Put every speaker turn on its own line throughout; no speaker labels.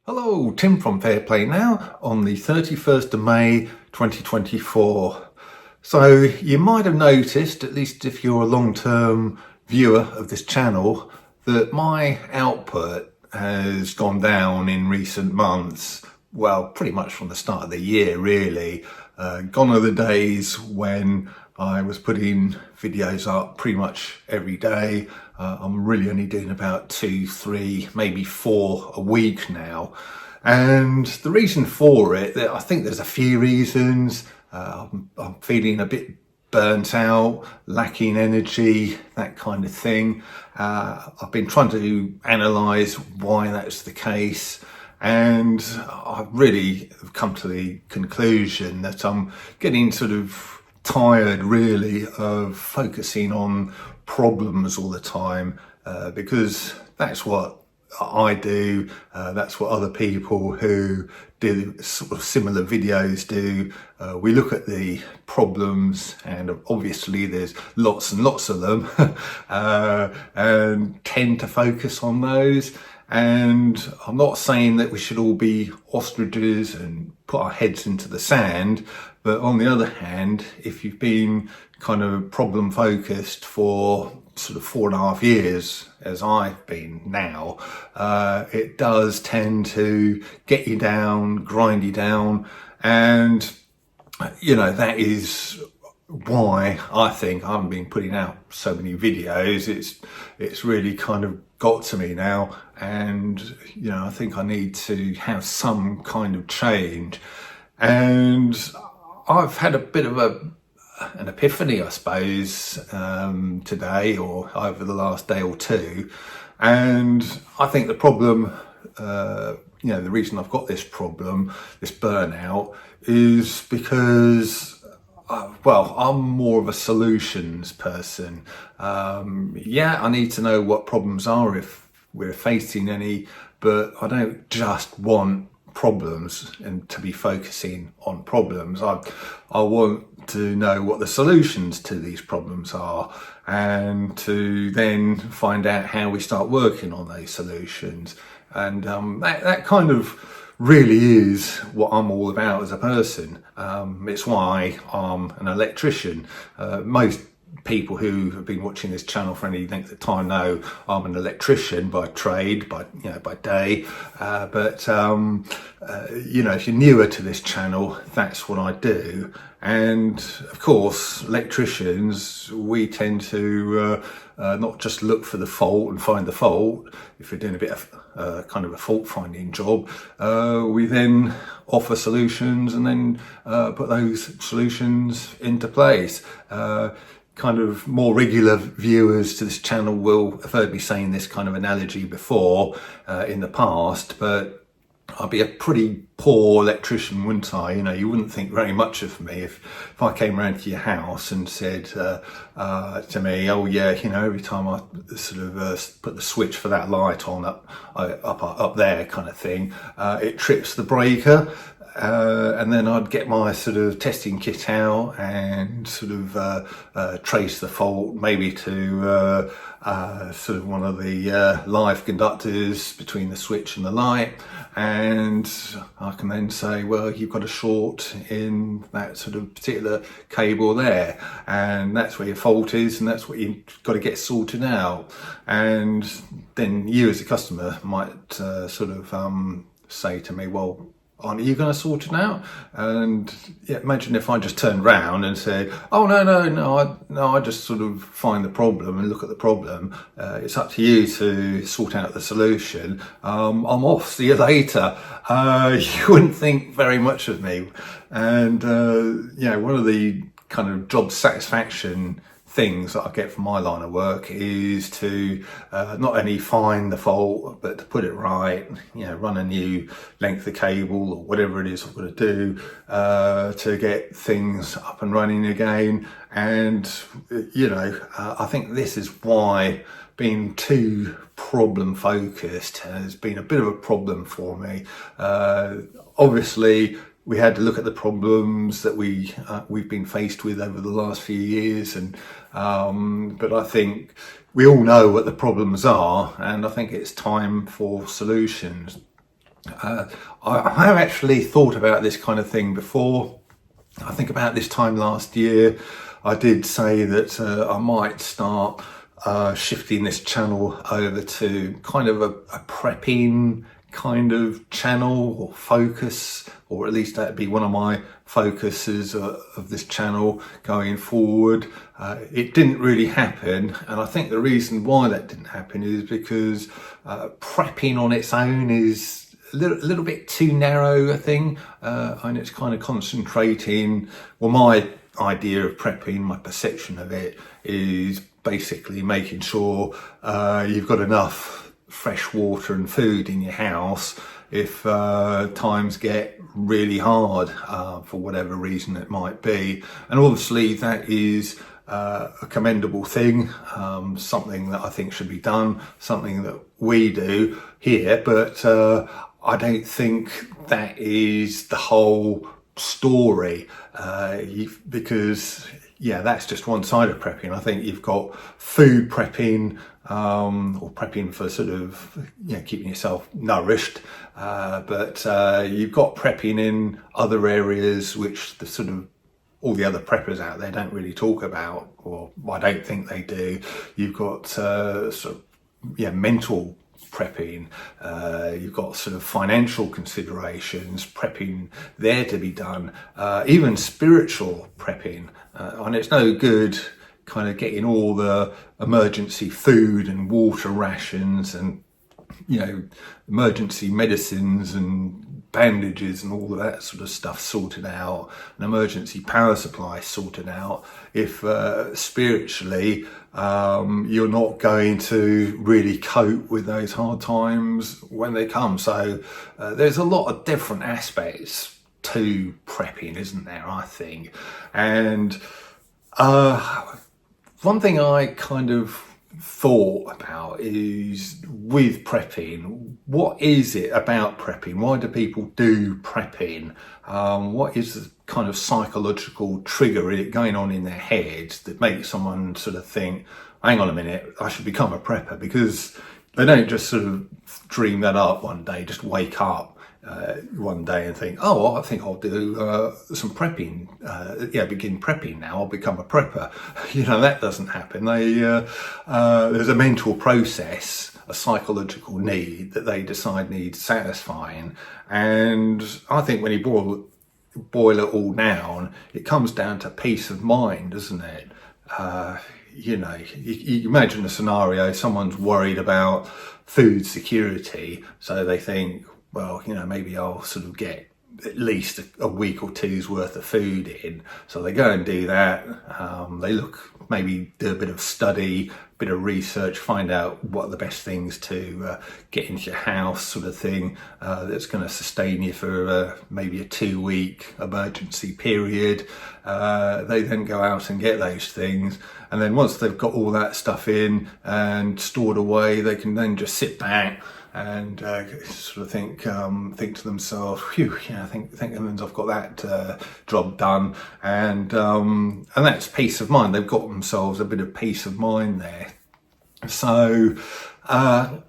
Hello, Tim from Fair Play Now on the 31st of May 2024. So you might have noticed, at least if you're a long-term viewer of this channel, that my output has gone down in recent months. Well, pretty much from the start of the year, really. Gone are the days when I was putting videos up pretty much every day. I'm really only doing about 2, 3, maybe 4 a week now. And the reason for it, I think there's a few reasons. I'm feeling a bit burnt out, lacking energy, that kind of thing. I've been trying to analyse why that's the case. And I've really come to the conclusion that I'm getting sort of tired really of focusing on problems all the time, because that's what I do, that's what other people who do sort of similar videos do. We look at the problems, and obviously there's lots and lots of them, and tend to focus on those. And I'm not saying that we should all be ostriches and put our heads into the sand, but on the other hand, if you've been kind of problem focused for sort of 4.5 years, as I've been now, it does tend to get you down, grind you down. And, that is why I think I haven't been putting out so many videos. It's really kind of got to me now, and I think I need to have some kind of change. And I've had a bit of an epiphany, I suppose, today or over the last day or two. And I think the problem, the reason I've got this problem, this burnout, is because I'm more of a solutions person. I need to know what problems are if we're facing any, but I don't just want problems and to be focusing on problems. I want to know what the solutions to these problems are, and to then find out how we start working on those solutions. And that kind of really is what I'm all about as a person. It's why I'm an electrician. Most people who have been watching this channel for any length of time know I'm an electrician by trade, by day. But if you're newer to this channel, that's what I do. And of course, electricians, we tend to not just look for the fault and find the fault. If we're doing a bit of kind of a fault finding job, we then offer solutions and then put those solutions into place. Kind of more regular viewers to this channel will have heard me saying this kind of analogy before in the past, but I'd be a pretty poor electrician, wouldn't I? You wouldn't think very much of me if I came round to your house and said to me, oh yeah, every time I sort of put the switch for that light on up there kind of thing, it trips the breaker. And then I'd get my sort of testing kit out and sort of trace the fault, maybe to sort of one of the live conductors between the switch and the light. And I can then say, well, you've got a short in that sort of particular cable there, and that's where your fault is, and that's what you've got to get sorted out. And then you as a customer might sort of say to me, well, aren't you going to sort it out? And imagine if I just turned round and said, oh, no, I just sort of find the problem and look at the problem. It's up to you to sort out the solution. I'm off, see you later. You wouldn't think very much of me. And, one of the kind of job satisfaction things that I get from my line of work is to not only find the fault, but to put it right, run a new length of cable or whatever it is I've got to do to get things up and running again. And, I think this is why being too problem focused has been a bit of a problem for me. Obviously, we had to look at the problems that we've been faced with over the last few years, and but I think we all know what the problems are, and I think it's time for solutions. I have actually thought about this kind of thing before. I think about this time last year, I did say that I might start shifting this channel over to kind of a prepping kind of channel or focus, or at least that'd be one of my focuses of this channel going forward. It didn't really happen, and I think the reason why that didn't happen is because prepping on its own is a little bit too narrow a thing, and it's kind of concentrating. Well, my idea of prepping, my perception of it, is basically making sure you've got enough fresh water and food in your house if times get really hard for whatever reason it might be. And obviously that is a commendable thing, something that I think should be done, something that we do here, but I don't think that is the whole story, because that's just one side of prepping. I think you've got food prepping, or prepping for sort of keeping yourself nourished, but you've got prepping in other areas which the sort of all the other preppers out there don't really talk about, or I don't think they do. You've got sort of mental prepping, you've got sort of financial considerations, prepping there to be done, even spiritual prepping, and it's no good kind of getting all the emergency food and water rations and emergency medicines and bandages and all of that sort of stuff sorted out, an emergency power supply sorted out, if spiritually you're not going to really cope with those hard times when they come. So there's a lot of different aspects to prepping, isn't there, I think. And one thing I kind of thought about is, with prepping, what is it about prepping? Why do people do prepping? What is the kind of psychological trigger going on in their heads that makes someone sort of think, hang on a minute, I should become a prepper? Because they don't just sort of dream that up one day, just wake up one day and think, oh, I think I'll do some prepping, begin prepping now, I'll become a prepper. That doesn't happen. There's a mental process, a psychological need that they decide needs satisfying. And I think when you boil it all down, it comes down to peace of mind, doesn't it? You imagine a scenario, someone's worried about food security, so they think, well, maybe I'll sort of get at least a week or two's worth of food in. So they go and do that. They maybe do a bit of study, a bit of research, find out what are the best things to get into your house, sort of thing, that's going to sustain you for maybe a 2-week emergency period. They then go out and get those things. And then once they've got all that stuff in and stored away, they can then just sit back and sort of think to themselves, phew, thank heavens I've got that job done, and that's peace of mind. They've got themselves a bit of peace of mind there. So I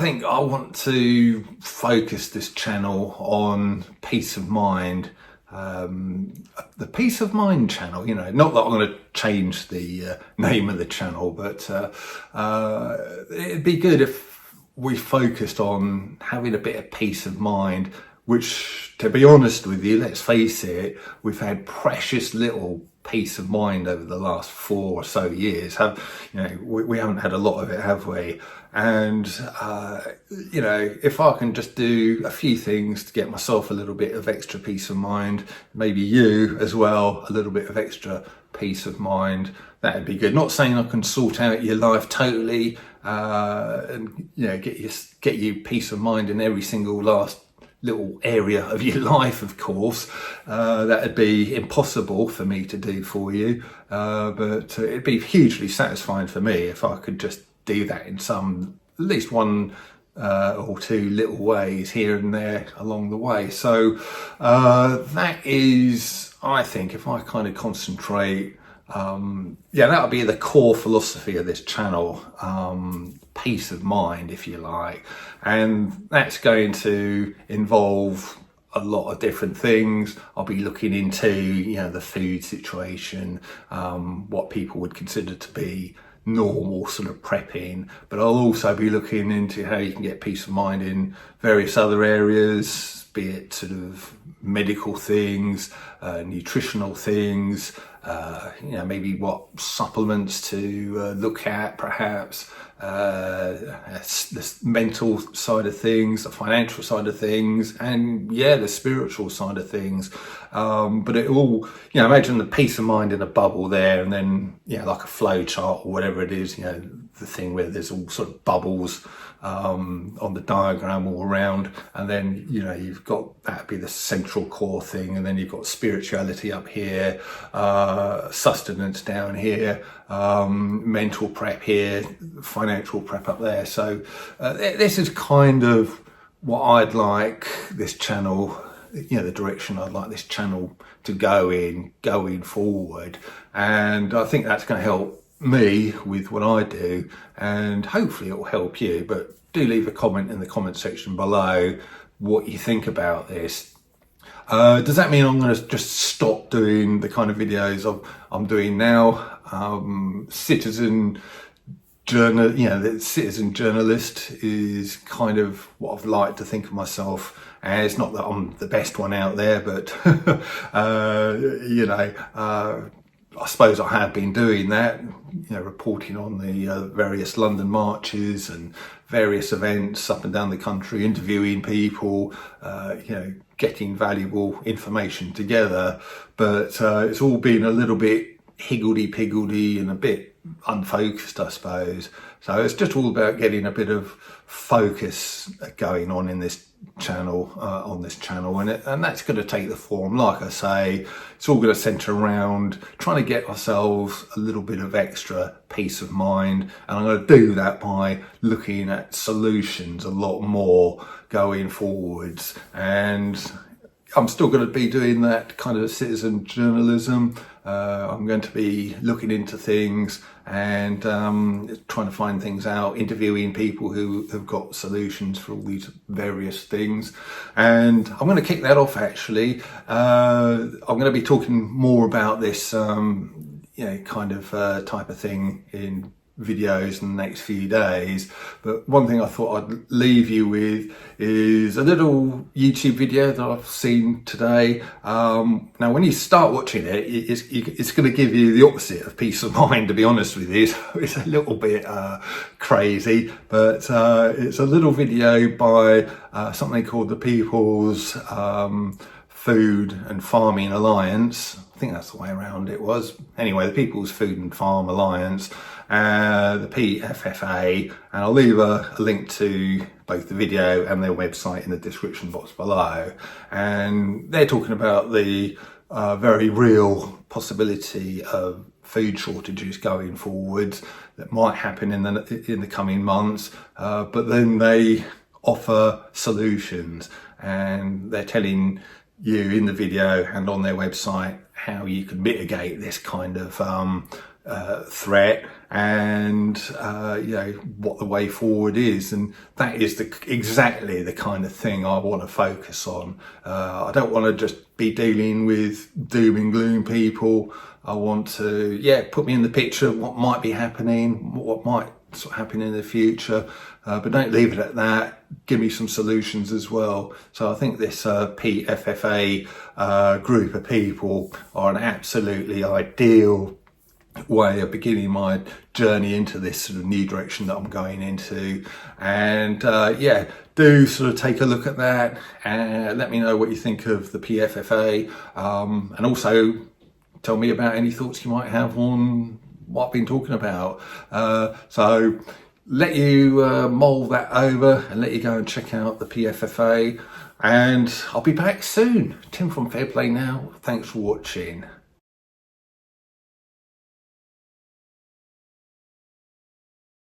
think I want to focus this channel on peace of mind. The Peace of Mind channel, not that I'm going to change the name of the channel, but it'd be good if we focused on having a bit of peace of mind, which, to be honest with you, let's face it, we've had precious little peace of mind over the last 4 or so years. We haven't had a lot of it, have we? And if I can just do a few things to get myself a little bit of extra peace of mind, maybe you as well, a little bit of extra peace of mind, that'd be good. Not saying I can sort out your life totally, and get you peace of mind in every single last little area of your life, of course. That'd be impossible for me to do for you, but it'd be hugely satisfying for me if I could just do that in some, at least one or two little ways here and there along the way. So that is, I think, if I kind of concentrate yeah, that'll be the core philosophy of this channel, peace of mind, if you like, and that's going to involve a lot of different things. I'll be looking into, the food situation, what people would consider to be normal sort of prepping, but I'll also be looking into how you can get peace of mind in various other areas, be it sort of medical things, nutritional things, maybe what supplements to look at, perhaps, the mental side of things, the financial side of things, and the spiritual side of things. But it all, imagine the peace of mind in a bubble there, and then, like a flow chart or whatever it is, the thing where there's all sort of bubbles on the diagram all around, and then you've got that be the central core thing, and then you've got spirituality up here, sustenance down here, mental prep here, financial prep up there. So this is kind of what I'd like this channel, the direction I'd like this channel to go in going forward, and I think that's going to help me with what I do, and hopefully it will help you. But do leave a comment in the comment section below what you think about this. Does that mean I'm going to just stop doing the kind of videos I'm doing now? Citizen the citizen journalist is kind of what I've liked to think of myself as. Not that I'm the best one out there, but I suppose I have been doing that, reporting on the various London marches and various events up and down the country, interviewing people, getting valuable information together. But it's all been a little bit higgledy-piggledy and a bit unfocused, I suppose. So it's just all about getting a bit of focus going on in this channel, and that's going to take the form, like I say, it's all going to centre around trying to get ourselves a little bit of extra peace of mind, and I'm going to do that by looking at solutions a lot more going forwards. And I'm still going to be doing that kind of citizen journalism. I'm going to be looking into things and trying to find things out, interviewing people who have got solutions for all these various things. And I'm going to kick that off, actually. I'm going to be talking more about this, kind of type of thing in videos in the next few days. But one thing I thought I'd leave you with is a little YouTube video that I've seen today. Now when you start watching it, it's going to give you the opposite of peace of mind, to be honest with you. It's a little bit crazy, but it's a little video by something called the People's Food and Farming Alliance. I think that's the way around it was. Anyway, the People's Food and Farm Alliance, the PFFA, and I'll leave a link to both the video and their website in the description box below. And they're talking about the very real possibility of food shortages going forward that might happen in the coming months, but then they offer solutions, and they're telling you in the video and on their website how you can mitigate this kind of threat, and what the way forward is. And that is exactly the kind of thing I want to focus on. I don't want to just be dealing with doom and gloom people. I want to put me in the picture of what might be happening, what might sort of happen in the future, but don't leave it at that. Give me some solutions as well. So I think this PFFA group of people are an absolutely ideal way of beginning my journey into this sort of new direction that I'm going into. And do sort of take a look at that and let me know what you think of the PFFA, and also tell me about any thoughts you might have on what I've been talking about. So let you mull that over and let you go and check out the PFFA, and I'll be back soon. Tim from Fair Play Now. Thanks for watching.